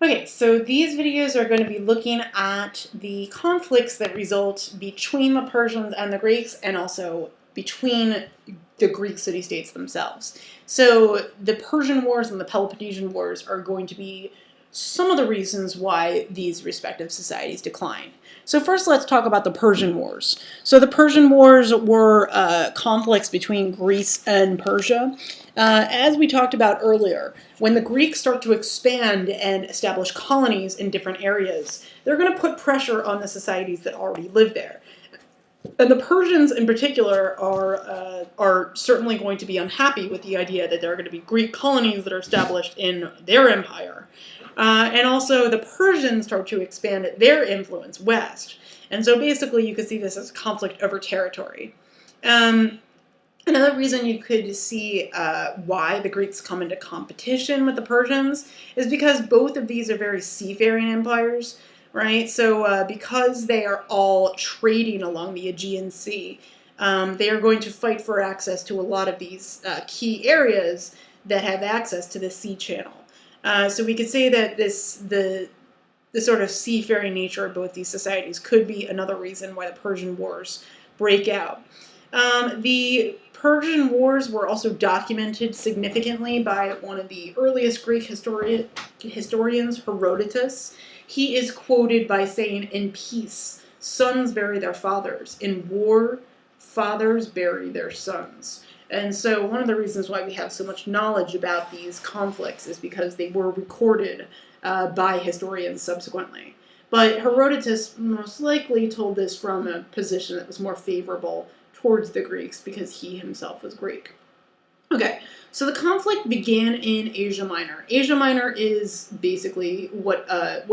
Okay, so these videos are going to be looking at the conflicts that result between the Persians and the Greeks, and also between the Greek city-states themselves. So the Persian Wars and the Peloponnesian Wars are going to be some of the reasons why these respective societies decline. So first, let's talk about the Persian Wars. So the Persian Wars were conflicts between Greece and Persia. As we talked about earlier, when the Greeks start to expand and establish colonies in different areas, they're going to put pressure on the societies that already live there. And the Persians, in particular, are certainly going to be unhappy with the idea that there are going to be Greek colonies that are established in their empire. And also, the Persians start to expand their influence west. And so basically, you could see this as a conflict over territory. Another reason you could see why the Greeks come into competition with the Persians is because both of these are very seafaring empires, right? So because they are all trading along the Aegean Sea, they are going to fight for access to a lot of these key areas that have access to the sea channel. So we could say that the sort of seafaring nature of both these societies could be another reason why the Persian Wars break out. The Persian Wars were also documented significantly by one of the earliest Greek historians, Herodotus. He is quoted by saying, "In peace, sons bury their fathers. In war, fathers bury their sons." And so one of the reasons why we have so much knowledge about these conflicts is because they were recorded by historians subsequently. But Herodotus most likely told this from a position that was more favorable towards the Greeks because he himself was Greek. Okay, so the conflict began in Asia Minor. Asia Minor is basically what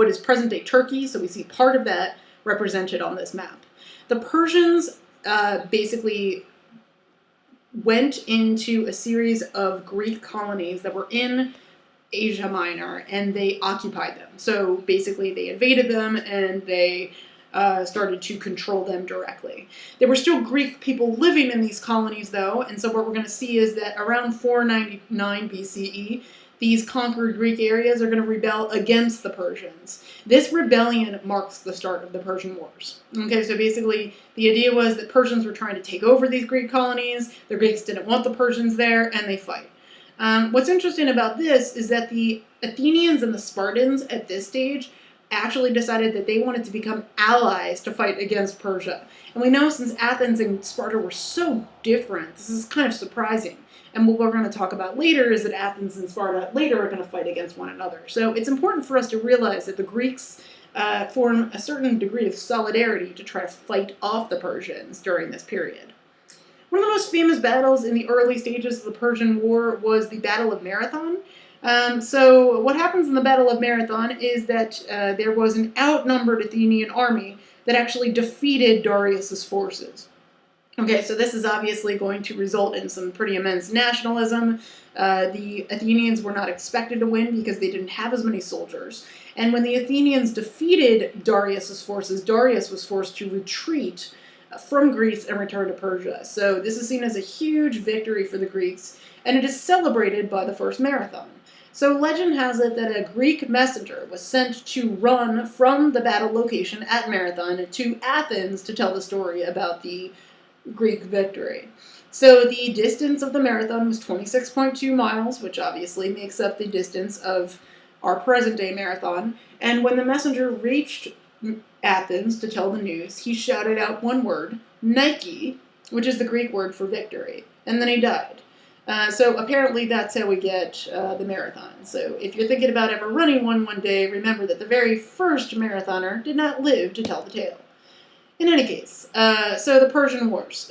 is present-day Turkey, so we see part of that represented on this map. The Persians basically went into a series of Greek colonies that were in Asia Minor, and they occupied them. So basically they invaded them, and they started to control them directly. There were still Greek people living in these colonies, though, and so what we're going to see is that around 499 BCE, these conquered Greek areas are going to rebel against the Persians. This rebellion marks the start of the Persian Wars. Okay, so basically the idea was that Persians were trying to take over these Greek colonies, the Greeks didn't want the Persians there, and they fight. What's interesting about this is that the Athenians and the Spartans at this stage actually decided that they wanted to become allies to fight against Persia. And we know since Athens and Sparta were so different, this is kind of surprising. And what we're going to talk about later is that Athens and Sparta later are going to fight against one another. So it's important for us to realize that the Greeks form a certain degree of solidarity to try to fight off the Persians during this period. One of the most famous battles in the early stages of the Persian War was the Battle of Marathon. So what happens in the Battle of Marathon is that there was an outnumbered Athenian army that actually defeated Darius's forces. Okay, so this is obviously going to result in some pretty immense nationalism. The Athenians were not expected to win because they didn't have as many soldiers. And when the Athenians defeated Darius's forces, Darius was forced to retreat from Greece and return to Persia. So this is seen as a huge victory for the Greeks, and it is celebrated by the first marathon. So legend has it that a Greek messenger was sent to run from the battle location at Marathon to Athens to tell the story about the Greek victory. So the distance of the marathon was 26.2 miles, which obviously makes up the distance of our present-day marathon. And when the messenger reached Athens to tell the news, he shouted out one word, Nike, which is the Greek word for victory, and then he died. So apparently that's how we get the marathon. So if you're thinking about ever running one day, remember that the very first marathoner did not live to tell the tale. In any case, so the Persian Wars.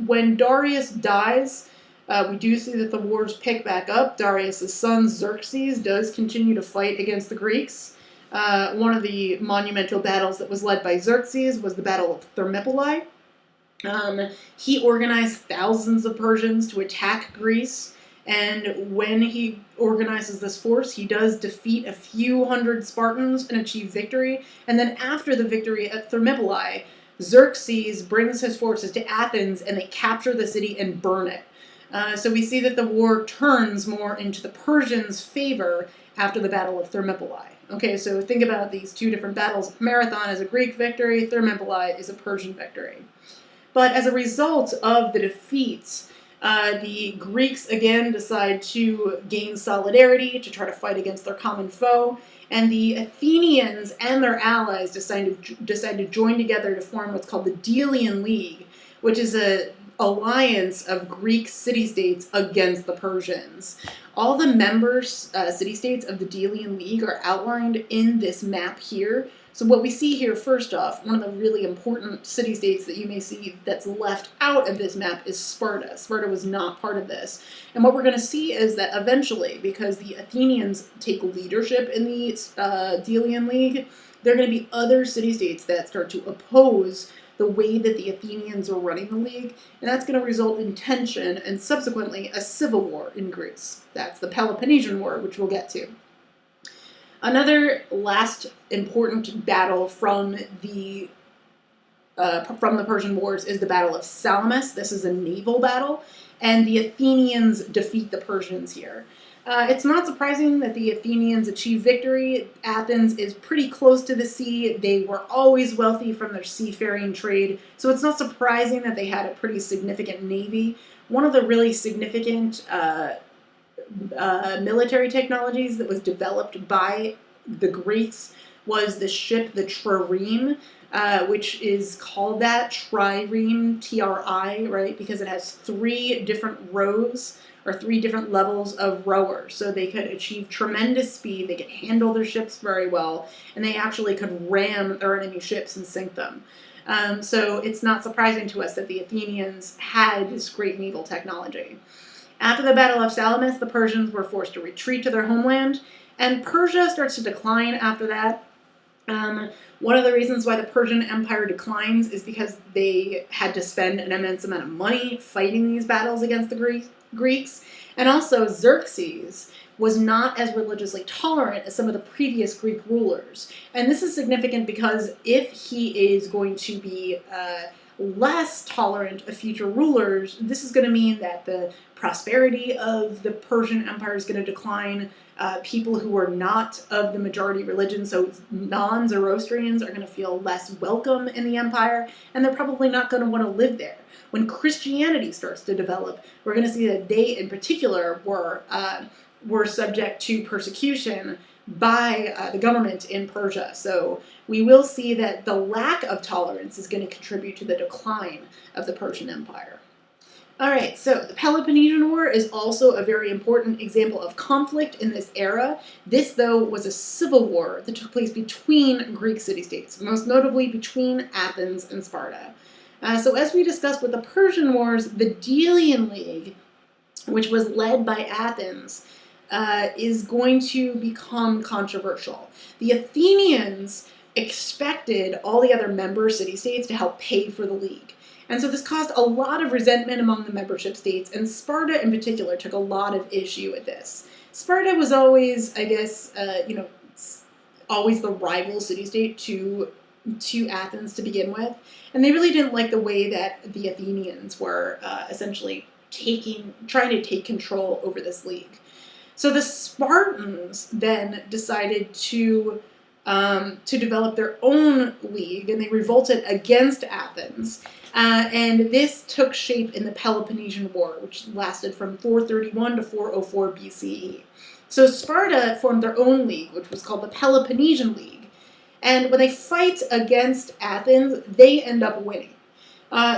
When Darius dies, we do see that the wars pick back up. Darius' son Xerxes does continue to fight against the Greeks. One of the monumental battles that was led by Xerxes was the Battle of Thermopylae. He organized thousands of Persians to attack Greece, and when he organizes this force, he does defeat a few hundred Spartans and achieve victory, and then after the victory at Thermopylae, Xerxes brings his forces to Athens, and they capture the city and burn it. So we see that the war turns more into the Persians' favor after the Battle of Thermopylae. Okay, so think about these two different battles. Marathon is a Greek victory, Thermopylae is a Persian victory. But as a result of the defeats, the Greeks again decide to gain solidarity to try to fight against their common foe, and the Athenians and their allies decide to join together to form what's called the Delian League, which is an alliance of Greek city-states against the Persians. All the members, city-states of the Delian League are outlined in this map here. So what we see here, first off, one of the really important city-states that you may see that's left out of this map is Sparta. Sparta was not part of this. And what we're going to see is that eventually, because the Athenians take leadership in the Delian League, there are going to be other city-states that start to oppose the way that the Athenians are running the league, and that's going to result in tension and subsequently a civil war in Greece. That's the Peloponnesian War, which we'll get to. Another last important battle from the Persian Wars is the Battle of Salamis. This is a naval battle, and the Athenians defeat the Persians here. It's not surprising that the Athenians achieve victory. Athens is pretty close to the sea. They were always wealthy from their seafaring trade, so it's not surprising that they had a pretty significant navy. One of the really significant military technologies that was developed by the Greeks was the ship, the trireme, which is called that, trireme, T-R-I, right, because it has 3 different rows or 3 different levels of rowers. So they could achieve tremendous speed, they could handle their ships very well, and they actually could ram their enemy ships and sink them. So it's not surprising to us that the Athenians had this great naval technology. After the Battle of Salamis, the Persians were forced to retreat to their homeland, and Persia starts to decline after that. One of the reasons why the Persian Empire declines is because they had to spend an immense amount of money fighting these battles against the Greeks, and also Xerxes was not as religiously tolerant as some of the previous Greek rulers. And this is significant because if he is going to be less tolerant of future rulers, this is going to mean that the prosperity of the Persian Empire is going to decline. People who are not of the majority religion, so non-Zoroastrians, are going to feel less welcome in the empire, and they're probably not going to want to live there. When Christianity starts to develop, we're going to see that they, in particular, were subject to persecution by the government in Persia. So we will see that the lack of tolerance is going to contribute to the decline of the Persian Empire. All right, so the Peloponnesian War is also a very important example of conflict in this era. This, though, was a civil war that took place between Greek city-states, most notably between Athens and Sparta. So as we discussed with the Persian Wars, the Delian League, which was led by Athens, is going to become controversial. The Athenians expected all the other member city-states to help pay for the league. And so this caused a lot of resentment among the membership states, and Sparta in particular took a lot of issue with this. Sparta was always, I guess, always the rival city-state to Athens to begin with, and they really didn't like the way that the Athenians were essentially trying to take control over this league. So the Spartans then decided to develop their own league, and they revolted against Athens. And this took shape in the Peloponnesian War, which lasted from 431 to 404 BCE. So Sparta formed their own league, which was called the Peloponnesian League. And when they fight against Athens, they end up winning.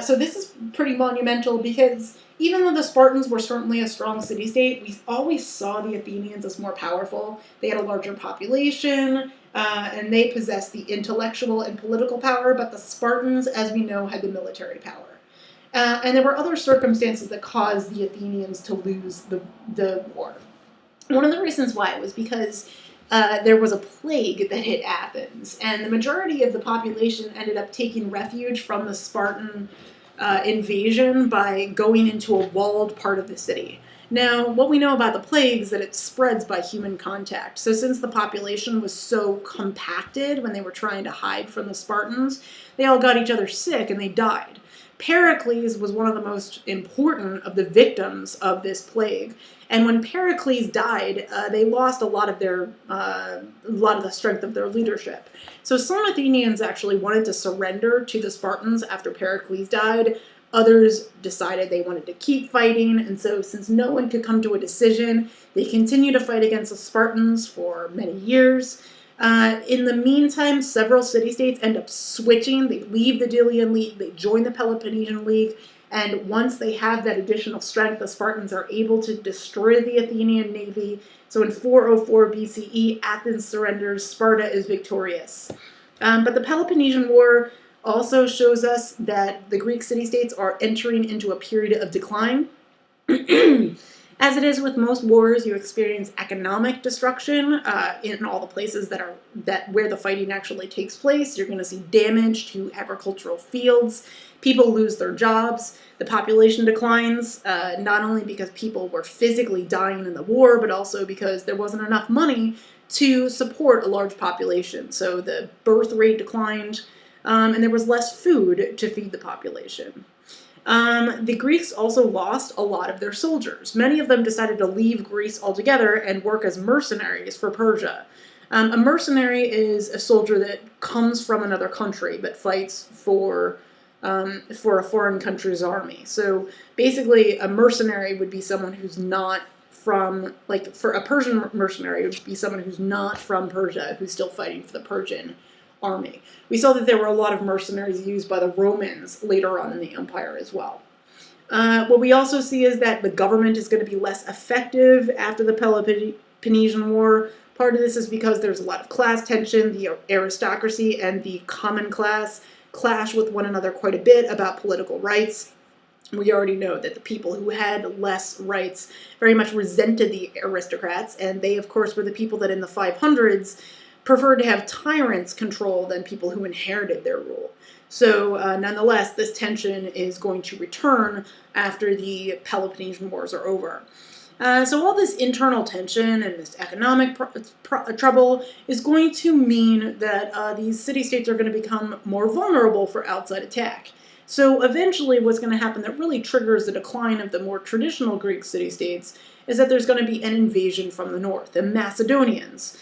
So this is pretty monumental because even though the Spartans were certainly a strong city-state, we always saw the Athenians as more powerful. They had a larger population, and they possessed the intellectual and political power, but the Spartans, as we know, had the military power. And there were other circumstances that caused the Athenians to lose the war. One of the reasons why was because there was a plague that hit Athens, and the majority of the population ended up taking refuge from the Spartan invasion by going into a walled part of the city. Now, what we know about the plague is that it spreads by human contact. So since the population was so compacted when they were trying to hide from the Spartans, they all got each other sick and they died. Pericles was one of the most important of the victims of this plague. And when Pericles died, they lost a lot of the strength of their leadership. So some Athenians actually wanted to surrender to the Spartans after Pericles died. Others decided they wanted to keep fighting, and so since no one could come to a decision, they continued to fight against the Spartans for many years. In the meantime, several city-states end up switching. They leave the Delian League, they join the Peloponnesian League, and once they have that additional strength, the Spartans are able to destroy the Athenian navy. So in 404 BCE, Athens surrenders, Sparta is victorious. But the Peloponnesian War also shows us that the Greek city-states are entering into a period of decline. As it is with most wars, you experience economic destruction in all the places where the fighting actually takes place. You're going to see damage to agricultural fields. People lose their jobs. The population declines, not only because people were physically dying in the war, but also because there wasn't enough money to support a large population. So the birth rate declined, and there was less food to feed the population. The Greeks also lost a lot of their soldiers. Many of them decided to leave Greece altogether and work as mercenaries for Persia. A mercenary is a soldier that comes from another country but fights for a foreign country's army. So basically, a mercenary would be someone who's not from, like, for a Persian mercenary, it would be someone who's not from Persia, who's still fighting for the Persian army. We saw that there were a lot of mercenaries used by the Romans later on in the empire as well. What we also see is that the government is going to be less effective after the Peloponnesian War. Part of this is because there's a lot of class tension. The aristocracy and the common class clash with one another quite a bit about political rights. We already know that the people who had less rights very much resented the aristocrats, and they, of course, were the people that in the 500s preferred to have tyrants control than people who inherited their rule. So nonetheless, this tension is going to return after the Peloponnesian Wars are over. So all this internal tension and this economic trouble is going to mean that these city-states are going to become more vulnerable for outside attack. So eventually what's going to happen that really triggers the decline of the more traditional Greek city-states is that there's going to be an invasion from the north, the Macedonians,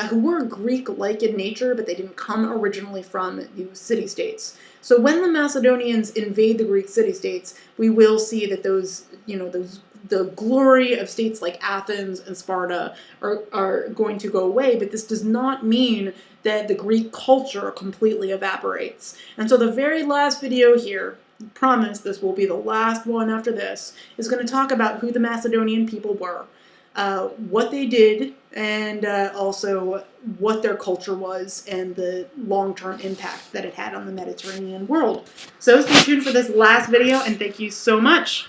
who were Greek-like in nature, but they didn't come originally from the city-states. So when the Macedonians invade the Greek city-states, we will see that the glory of states like Athens and Sparta are going to go away, but this does not mean that the Greek culture completely evaporates. And so the very last video here, I promise this will be the last one after this, is going to talk about who the Macedonian people were, what they did, and also what their culture was and the long-term impact that it had on the Mediterranean world. So stay tuned for this last video, and thank you so much.